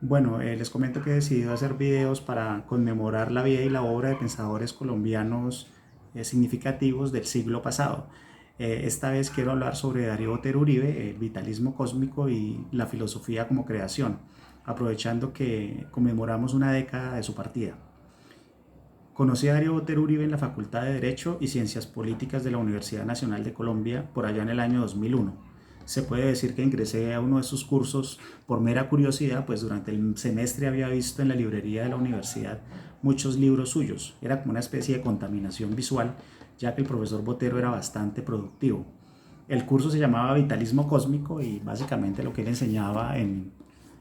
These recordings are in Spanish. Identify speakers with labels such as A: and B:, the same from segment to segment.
A: Bueno, les comento que he decidido hacer videos para conmemorar la vida y la obra de pensadores colombianos significativos del siglo pasado. Esta vez quiero hablar sobre Darío Botero Uribe, el vitalismo cósmico y la filosofía como creación, aprovechando que conmemoramos una década de su partida. Conocí a Darío Botero Uribe en la Facultad de Derecho y Ciencias Políticas de la Universidad Nacional de Colombia por allá en el año 2001. Se puede decir que ingresé a uno de sus cursos por mera curiosidad, pues durante el semestre había visto en la librería de la universidad muchos libros suyos. Era como una especie de contaminación visual, ya que el profesor Botero era bastante productivo. El curso se llamaba Vitalismo Cósmico y básicamente lo que él enseñaba en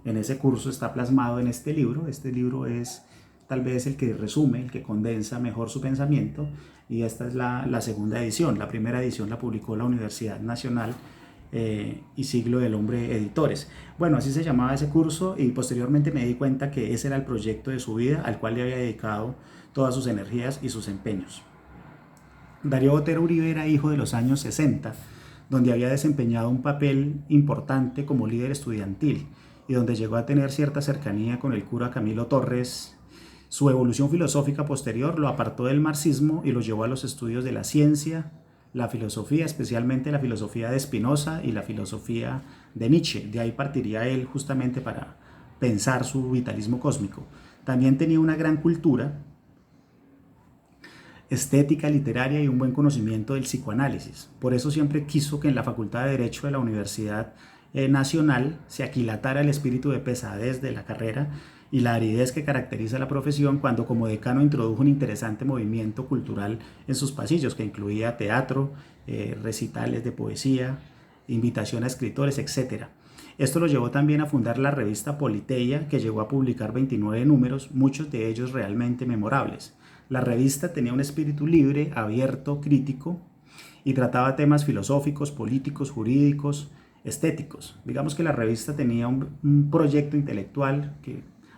A: ese curso está plasmado en este libro. Este libro es tal vez el que resume, el que condensa mejor su pensamiento, y esta es la segunda edición. La primera edición la publicó la Universidad Nacional y Siglo del Hombre Editores. Bueno, así se llamaba ese curso y posteriormente me di cuenta que ese era el proyecto de su vida al cual le había dedicado todas sus energías y sus empeños. Darío Botero Uribe era hijo de los años 60, donde había desempeñado un papel importante como líder estudiantil y donde llegó a tener cierta cercanía con el cura Camilo Torres. Su evolución filosófica posterior lo apartó del marxismo y lo llevó a los estudios de la ciencia, la filosofía, especialmente la filosofía de Spinoza y la filosofía de Nietzsche. De ahí partiría él justamente para pensar su vitalismo cósmico. También tenía una gran cultura estética, literaria y un buen conocimiento del psicoanálisis. Por eso siempre quiso que en la Facultad de Derecho de la Universidad Nacional se aquilatara el espíritu de pesadez de la carrera y la aridez que caracteriza la profesión, cuando como decano introdujo un interesante movimiento cultural en sus pasillos que incluía teatro, recitales de poesía, invitación a escritores, etc. Esto lo llevó también a fundar la revista Politeia, que llegó a publicar 29 números, muchos de ellos realmente memorables. La revista tenía un espíritu libre, abierto, crítico, y trataba temas filosóficos, políticos, jurídicos, estéticos. Digamos que la revista tenía un proyecto intelectual,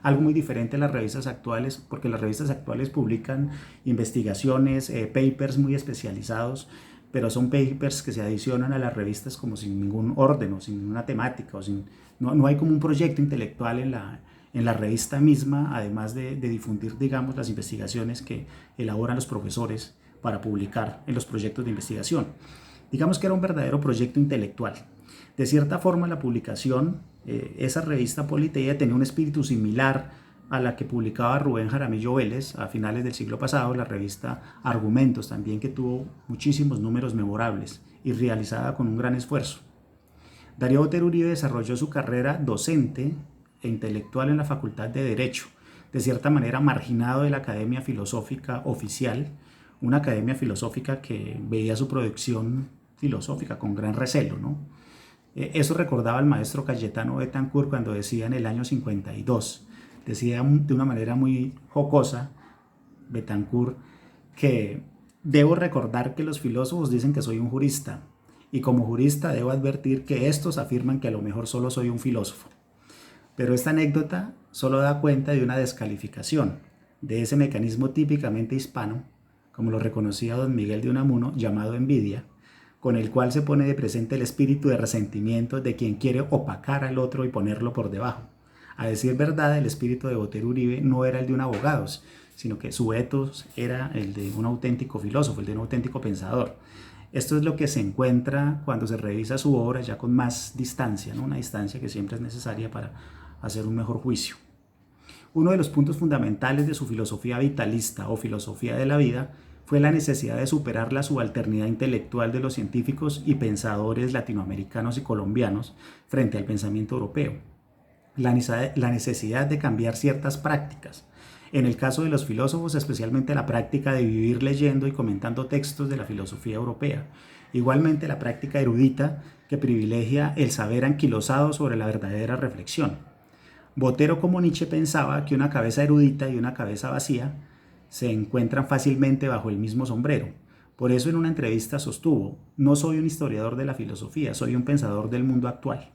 A: algo muy diferente a las revistas actuales, porque las revistas actuales publican investigaciones, papers muy especializados, pero son papers que se adicionan a las revistas como sin ningún orden o sin una temática, no hay como un proyecto intelectual en la revista misma, además de difundir, digamos, las investigaciones que elaboran los profesores para publicar en los proyectos de investigación. Digamos que era un verdadero proyecto intelectual. De cierta forma, la publicación, esa revista Politeia, tenía un espíritu similar a la que publicaba Rubén Jaramillo Vélez a finales del siglo pasado, la revista Argumentos, también, que tuvo muchísimos números memorables y realizada con un gran esfuerzo. Darío Botero Uribe desarrolló su carrera docente e intelectual en la Facultad de Derecho, de cierta manera marginado de la Academia Filosófica Oficial, una academia filosófica que veía su producción filosófica con gran recelo, ¿no? Eso recordaba al maestro Cayetano Betancourt cuando decía en el año 52, decía de una manera muy jocosa Betancourt, que debo recordar que los filósofos dicen que soy un jurista, y como jurista debo advertir que estos afirman que a lo mejor solo soy un filósofo. Pero esta anécdota solo da cuenta de una descalificación, de ese mecanismo típicamente hispano, como lo reconocía don Miguel de Unamuno, llamado envidia, con el cual se pone de presente el espíritu de resentimiento de quien quiere opacar al otro y ponerlo por debajo. A decir verdad, el espíritu de Botero Uribe no era el de un abogado, sino que su ethos era el de un auténtico filósofo, el de un auténtico pensador. Esto es lo que se encuentra cuando se revisa su obra ya con más distancia, ¿no? Una distancia que siempre es necesaria para hacer un mejor juicio. Uno de los puntos fundamentales de su filosofía vitalista o filosofía de la vida fue la necesidad de superar la subalternidad intelectual de los científicos y pensadores latinoamericanos y colombianos frente al pensamiento europeo. La necesidad de cambiar ciertas prácticas. En el caso de los filósofos, especialmente la práctica de vivir leyendo y comentando textos de la filosofía europea. Igualmente la práctica erudita, que privilegia el saber anquilosado sobre la verdadera reflexión. Botero, como Nietzsche, pensaba que una cabeza erudita y una cabeza vacía se encuentran fácilmente bajo el mismo sombrero. Por eso en una entrevista sostuvo: no soy un historiador de la filosofía, soy un pensador del mundo actual.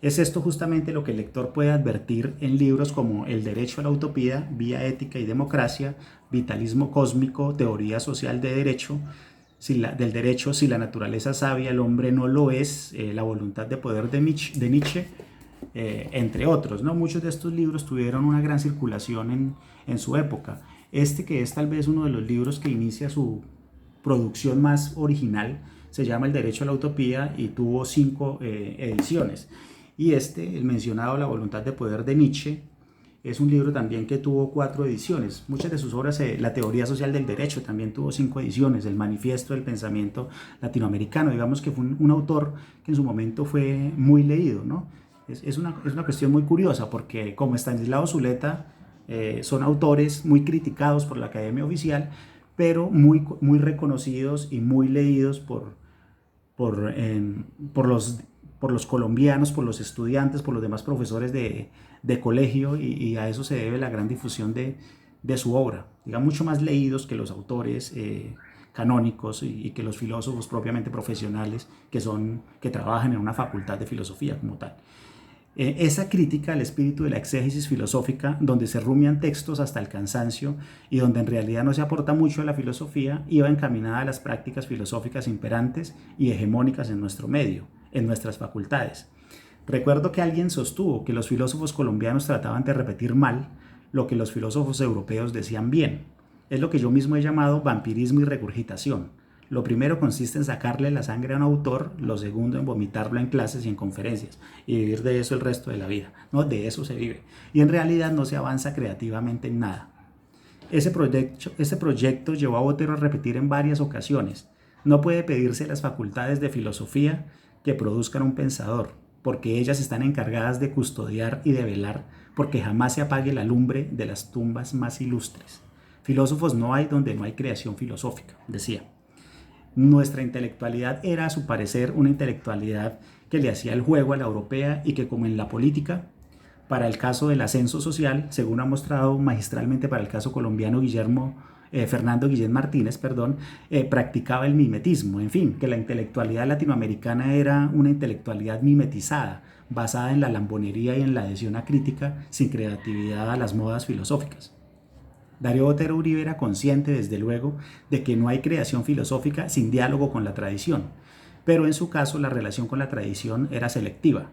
A: Es esto justamente lo que el lector puede advertir en libros como El derecho a la utopía, Vía ética y democracia, Vitalismo cósmico, Teoría social de derecho, del derecho, Si la naturaleza sabia, el hombre no lo es, La voluntad de poder de Nietzsche, entre otros, ¿no? Muchos de estos libros tuvieron una gran circulación en su época. Este, que es tal vez uno de los libros que inicia su producción más original, se llama El Derecho a la Utopía y tuvo 5 ediciones. Y este, el mencionado La Voluntad de Poder de Nietzsche, es un libro también que tuvo 4 ediciones. Muchas de sus obras, La Teoría Social del Derecho, también tuvo 5 ediciones. El Manifiesto del Pensamiento Latinoamericano, digamos que fue un autor que en su momento fue muy leído, ¿no? Es una cuestión muy curiosa porque como Estanislao Zuleta, son autores muy criticados por la Academia Oficial, pero muy reconocidos y muy leídos por, eh, por, los, por los colombianos, por los estudiantes, por los demás profesores de colegio, y a eso se debe la gran difusión de su obra. Diga, mucho más leídos que los autores canónicos y que los filósofos propiamente profesionales que trabajan en una facultad de filosofía como tal. Esa crítica al espíritu de la exégesis filosófica, donde se rumian textos hasta el cansancio y donde en realidad no se aporta mucho a la filosofía, iba encaminada a las prácticas filosóficas imperantes y hegemónicas en nuestro medio, en nuestras facultades. Recuerdo que alguien sostuvo que los filósofos colombianos trataban de repetir mal lo que los filósofos europeos decían bien. Es lo que yo mismo he llamado vampirismo y regurgitación. Lo primero consiste en sacarle la sangre a un autor, lo segundo en vomitarlo en clases y en conferencias y vivir de eso el resto de la vida. No, de eso se vive. Y en realidad no se avanza creativamente en nada. Ese proyecto llevó a Botero a repetir en varias ocasiones: no puede pedirse a las facultades de filosofía que produzcan un pensador, porque ellas están encargadas de custodiar y de velar porque jamás se apague la lumbre de las tumbas más ilustres. Filósofos no hay donde no hay creación filosófica, decía. Nuestra intelectualidad era, a su parecer, una intelectualidad que le hacía el juego a la europea y que, como en la política, para el caso del ascenso social, según ha mostrado magistralmente para el caso colombiano Fernando Guillén Martínez, practicaba el mimetismo. En fin, que la intelectualidad latinoamericana era una intelectualidad mimetizada, basada en la lambonería y en la adhesión acrítica, sin creatividad a las modas filosóficas. Darío Botero Uribe era consciente, desde luego, de que no hay creación filosófica sin diálogo con la tradición, pero en su caso la relación con la tradición era selectiva.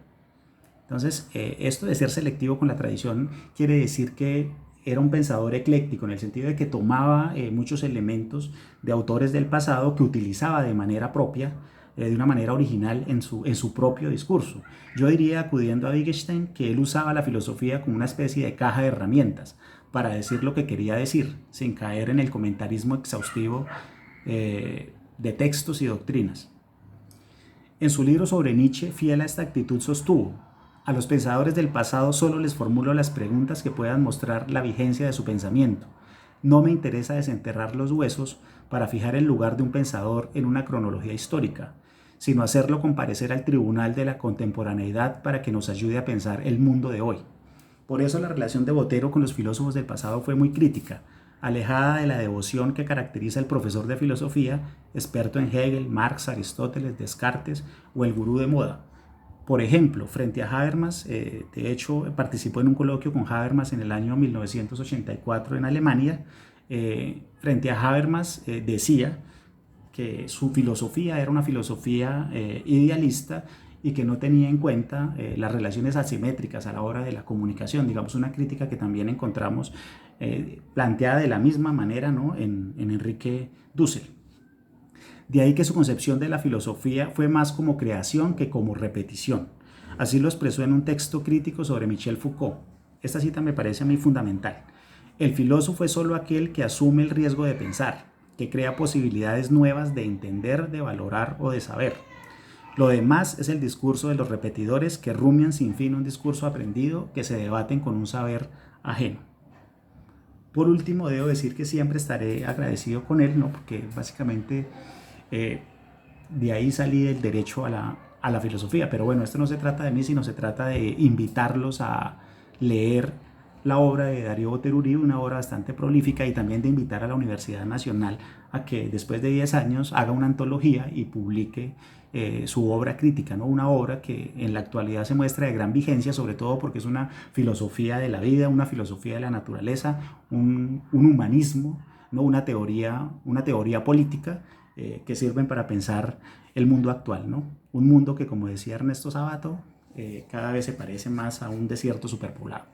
A: Entonces, esto de ser selectivo con la tradición quiere decir que era un pensador ecléctico, en el sentido de que tomaba muchos elementos de autores del pasado que utilizaba de manera propia, de una manera original en su propio discurso. Yo diría, acudiendo a Wittgenstein, que él usaba la filosofía como una especie de caja de herramientas para decir lo que quería decir, sin caer en el comentarismo exhaustivo de textos y doctrinas. En su libro sobre Nietzsche, fiel a esta actitud, sostuvo: a los pensadores del pasado solo les formulo las preguntas que puedan mostrar la vigencia de su pensamiento. No me interesa desenterrar los huesos para fijar el lugar de un pensador en una cronología histórica, sino hacerlo comparecer al tribunal de la contemporaneidad para que nos ayude a pensar el mundo de hoy. Por eso la relación de Botero con los filósofos del pasado fue muy crítica, alejada de la devoción que caracteriza al profesor de filosofía, experto en Hegel, Marx, Aristóteles, Descartes o el gurú de moda. Por ejemplo, frente a Habermas, de hecho participó en un coloquio con Habermas en el año 1984 en Alemania. Frente a Habermas decía que su filosofía era una filosofía idealista y que no tenía en cuenta las relaciones asimétricas a la hora de la comunicación. Digamos, una crítica que también encontramos planteada de la misma manera, ¿no?, en Enrique Dussel. De ahí que su concepción de la filosofía fue más como creación que como repetición. Así lo expresó en un texto crítico sobre Michel Foucault. Esta cita me parece a mí fundamental. El filósofo es solo aquel que asume el riesgo de pensar, que crea posibilidades nuevas de entender, de valorar o de saber. Lo demás es el discurso de los repetidores que rumian sin fin un discurso aprendido, que se debaten con un saber ajeno. Por último, debo decir que siempre estaré agradecido con él, ¿no?, porque básicamente de ahí salí del derecho a la filosofía. Pero bueno, esto no se trata de mí, sino se trata de invitarlos a leer la obra de Darío Botero Uribe, una obra bastante prolífica, y también de invitar a la Universidad Nacional a que después de 10 años haga una antología y publique su obra crítica, ¿no? Una obra que en la actualidad se muestra de gran vigencia, sobre todo porque es una filosofía de la vida, una filosofía de la naturaleza, un humanismo, ¿no?, una teoría política que sirven para pensar el mundo actual, ¿no? Un mundo que, como decía Ernesto Sabato, cada vez se parece más a un desierto superpoblado.